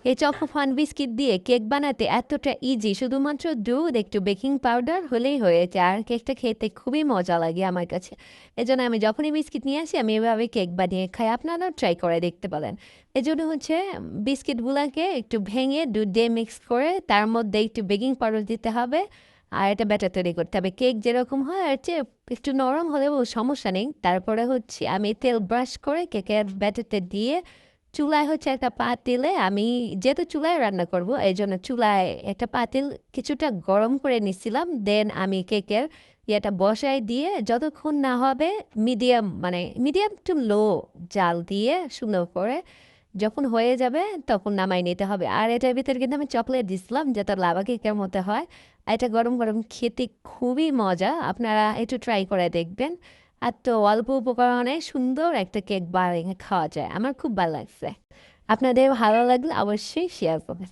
এই choco fun biscuit দিয়ে cake বানাতে এতটা ইজি, শুধুমাত্র দুধ একটু বেকিং পাউডার হলেই হয়েছে। আর কেকটা খেতে খুবই মজা লাগে আমার কাছে। এজন্য আমি যখনই বিস্কিট নিয়ে আসি আমি এভাবে কেক বানিয়ে খাই, আপনারাও ট্রাই করে দেখতে পারেন। এজন্য হচ্ছে বিস্কিটগুলোকে একটু ভেঙে দুধ দিয়ে মিক্স করে তার মধ্যে একটু বেকিং পাউডার দিতে হবে, আর এটা ব্যাটার তৈরি করতে হবে। কেক যেরকম হয় আর চেয়ে একটু নরম হলেও সমস্যা নেই। তারপরে হচ্ছে আমি তেল ব্রাশ করে কেকের ব্যাটারটা দিয়ে চুলায় হচ্ছে একটা পাতিলে, আমি যেহেতু চুলায় রান্না করব এই জন্য চুলায় একটা পাতিল কিছুটা গরম করে নিছিলাম। দেন আমি কেকের ইয়েটা বসাই দিয়ে যতক্ষণ না হবে মিডিয়াম, মানে মিডিয়াম টু লো জাল দিয়ে সুন্দর করে যখন হয়ে যাবে তখন নামাই নিতে হবে। আর এটার ভিতরে কিন্তু আমি চকলেট দিছিলাম যাতে লাভা কেকের মতো হয়। আর এটা গরম গরম খেতে খুবই মজা, আপনারা একটু ট্রাই করে দেখবেন। আর তো অল্প উপকরণে সুন্দর একটা কেক বানিয়ে খাওয়া যায়, আমার খুব ভালো লাগছে। আপনাদের ভালো লাগলে অবশ্যই শেয়ার করবেন।